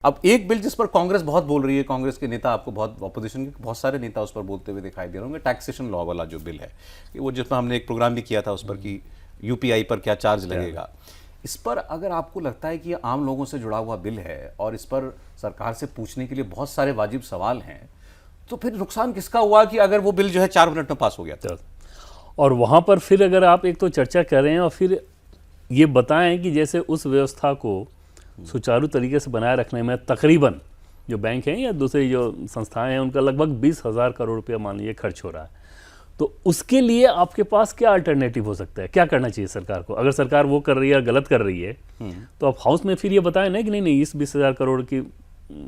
अब एक बिल जिस पर कांग्रेस बहुत बोल रही है, कांग्रेस के नेता आपको बहुत, ऑपोजिशन के बहुत सारे नेता उस पर बोलते हुए दिखाई दे रहे होंगे, टैक्सेशन लॉ वाला जो बिल है, कि वो जिस पर हमने एक प्रोग्राम भी किया था उस पर कि यूपीआई पर क्या चार्ज लगेगा। इस पर अगर आपको लगता है कि ये आम लोगों से जुड़ा हुआ बिल है और इस पर सरकार से पूछने के लिए बहुत सारे वाजिब सवाल हैं, तो फिर नुकसान किसका हुआ कि अगर वो बिल जो है 4 मिनट में पास हो गया था। और वहाँ पर फिर अगर आप एक तो चर्चा करें और फिर ये बताएं कि जैसे उस व्यवस्था को सुचारू तरीके से बनाए रखने में तकरीबन जो बैंक हैं या दूसरी जो संस्थाएं हैं उनका लगभग 20,000 करोड़ रुपया मान लीजिए खर्च हो रहा है, तो उसके लिए आपके पास क्या अल्टरनेटिव हो सकता है, क्या करना चाहिए सरकार को? अगर सरकार वो कर रही है, गलत कर रही है, तो आप हाउस में फिर ये बताएं ना कि नहीं इस 20,000 करोड़ की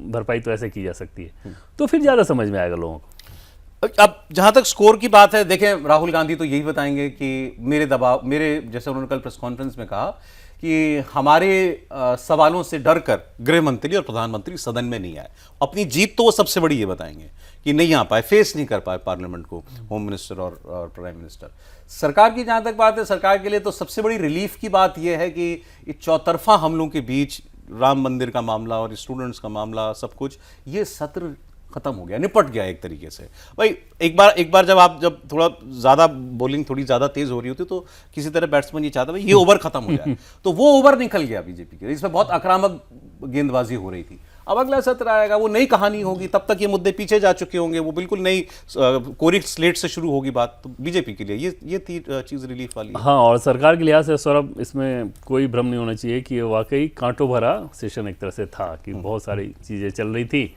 भरपाई तो ऐसे की जा सकती है, तो फिर ज़्यादा समझ में आएगा लोगों को। अब जहां तक स्कोर की बात है, देखें राहुल गांधी तो यही बताएंगे कि मेरे जैसे उन्होंने कल प्रेस कॉन्फ्रेंस में कहा कि हमारे सवालों से डरकर गृह मंत्री और प्रधानमंत्री सदन में नहीं आए। अपनी जीत तो वो सबसे बड़ी ये बताएंगे कि नहीं आ पाए, फेस नहीं कर पाए पार्लियामेंट को, होम मिनिस्टर और प्राइम मिनिस्टर। सरकार की जहां तक बात है, सरकार के लिए तो सबसे बड़ी रिलीफ की बात यह है कि इस चौतरफा हमलों के बीच राम मंदिर का मामला और स्टूडेंट्स का मामला, सब कुछ ये सत्र खत्म हो गया, निपट गया एक तरीके से। भाई एक बार जब थोड़ा ज्यादा बॉलिंग थोड़ी ज्यादा तेज हो रही होती तो किसी तरह बैट्समैन ये चाहता भाई ये ओवर खत्म हो जाए, तो वो ओवर निकल गया बीजेपी के। इसमें बहुत आक्रामक गेंदबाजी हो रही थी। अब अगला सत्र आएगा, वो नई कहानी होगी, तब तक ये मुद्दे पीछे जा चुके होंगे, वो बिल्कुल नई कोरी स्लेट से शुरू होगी बात। तो बीजेपी के लिए ये चीज रिलीफ वाली है। हाँ, और सरकार के लिहाज से सौरभ इसमें कोई भ्रम नहीं होना चाहिए कि वाकई कांटों भरा सेशन एक तरह से था कि बहुत सारी चीज़ें चल रही थी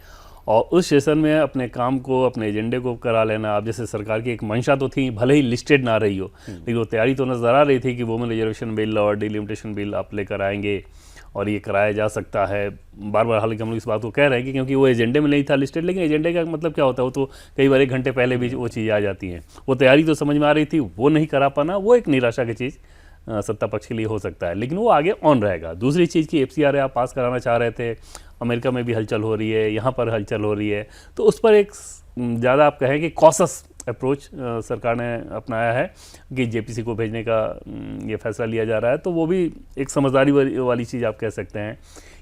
और उस सेशन में अपने काम को, अपने एजेंडे को करा लेना। अब जैसे सरकार की एक मंशा तो थी, भले ही लिस्टेड ना रही हो, लेकिन वो तैयारी तो नजर आ रही थी कि वुमेन रिजर्वेशन बिल और डिलिमिटेशन बिल आप लेकर आएंगे और ये कराया जा सकता है। बार बार हालांकि हम लोग इस बात को कह रहे हैं कि क्योंकि वो एजेंडे में नहीं था लिस्टेड, लेकिन एजेंडे का मतलब क्या होता है, वो तो कई बार 1 घंटे पहले भी वो चीज़ आ जाती हैं। वो तैयारी तो समझ में आ रही थी, वो नहीं करा पाना वो एक निराशा की चीज़ सत्ता पक्ष के लिए हो सकता है, लेकिन वो आगे ऑन रहेगा। दूसरी चीज़ की FCRA आप पास कराना चाह रहे थे, अमेरिका में भी हलचल हो रही है, यहाँ पर हलचल हो रही है, तो उस पर एक ज़्यादा आप कहें कि कॉशस अप्रोच सरकार ने अपनाया है कि JPC को भेजने का ये फैसला लिया जा रहा है। तो वो भी एक समझदारी वाली चीज़ आप कह सकते हैं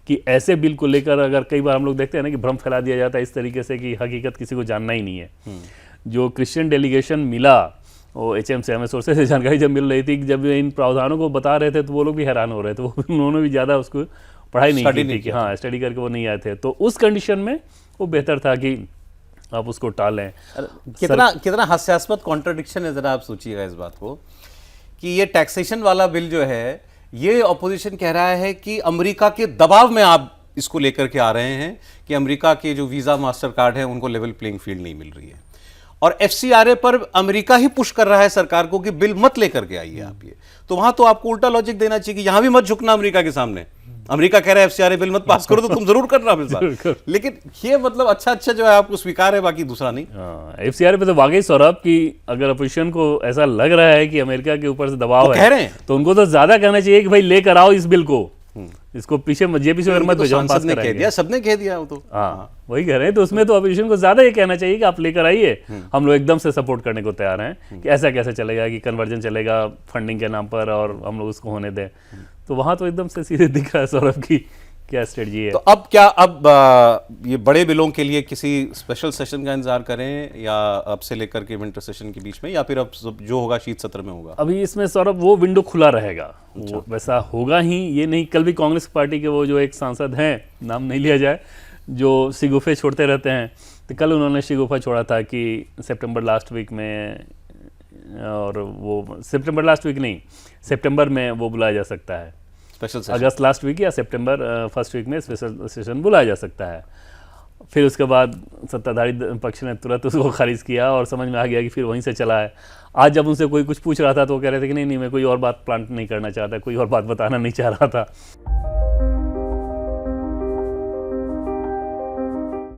कि ऐसे बिल को लेकर अगर कई बार हम लोग देखते हैं ना कि भ्रम फैला दिया जाता है इस तरीके से कि हकीकत किसी को जानना ही नहीं है। जो क्रिश्चियन डेलीगेशन मिला वो HM से हमें सोर्सेज से जानकारी जब मिल रही थी कि जब इन प्रावधानों को बता रहे थे तो वो लोग भी हैरान हो रहे थे, उन्होंने भी ज़्यादा उसको पढ़ाई नहीं की थी कि हाँ स्टडी करके वो नहीं आए थे। तो उस कंडीशन में वो बेहतर था कि आप उसको टालें। कितना हास्यास्पद कॉन्ट्रडिक्शन है, जरा आप सोचिएगा इस बात को कि ये टैक्सेशन वाला बिल जो है, ये ऑपोजिशन कह रहा है कि अमेरिका के दबाव में आप इसको लेकर के आ रहे हैं कि अमेरिका के जो वीज़ा मास्टर कार्ड है उनको लेवल प्लेइंग फील्ड नहीं मिल रही है, और FCRA पर अमेरिका ही पुश कर रहा है सरकार को कि बिल मत लेकर के आइए आप ये। तो वहां तो आपको उल्टा लॉजिक देना चाहिए कि यहां भी मत झुकना अमेरिका के सामने। अमेरिका कह रहा है FCRA बिल मत पास करो तो तुम जरूर करना बिल पास, लेकिन ये मतलब अच्छा जो है आपको स्वीकार है, बाकी दूसरा नहीं। FCRA पे तो वाकई सौरभ की अगर अपोजिशन को ऐसा लग रहा है कि अमेरिका के ऊपर से दबाव है, कह रहे हैं तो उनको तो ज्यादा कहना चाहिए कि भाई लेकर आओ इस बिल को, इसको पीछे JPC और मत भेजो, पास ने कह दिया, सबने कह दिया वो तो। हाँ वही कह रहे हैं, तो उसमें तो अपोजिशन को ज्यादा ये कहना चाहिए कि आप लेकर आइए, हम लोग एकदम से सपोर्ट करने को तैयार हैं कि ऐसा कैसे चलेगा कि कन्वर्जन चलेगा फंडिंग के नाम पर और हम लोग उसको होने दें। तो वहां तो एकदम से सीधे दिख रहा है सौरभ की क्या स्ट्रेटजी है। तो अब क्या, ये बड़े बिलों के लिए किसी स्पेशल सेशन का इंतजार करें या अब से लेकर के विंटर सेशन के बीच में, या फिर अब जो होगा शीत सत्र में होगा? अभी इसमें सौरभ वो विंडो खुला रहेगा। अच्छा। वो वैसा होगा ही ये नहीं। कल भी कांग्रेस पार्टी के वो जो एक सांसद हैं, नाम नहीं लिया जाए, जो शिगुफे छोड़ते रहते हैं, तो कल उन्होंने शिगुफा छोड़ा था कि सितंबर लास्ट वीक में, और वो सितंबर लास्ट वीक नहीं, सितंबर में वो बुलाया जा सकता है, अगस्त लास्ट वीक या सितंबर फर्स्ट वीक में स्पेशल सेशन बुलाया जा सकता है। फिर उसके बाद सत्ताधारी पक्ष ने तुरंत उसको खारिज किया और समझ में आ गया कि फिर वहीं से चला है। आज जब उनसे कोई कुछ पूछ रहा था तो वो कह रहे थे कि नहीं मैं कोई और बात प्लांट नहीं करना चाहता, कोई और बात बताना नहीं चाह रहा था।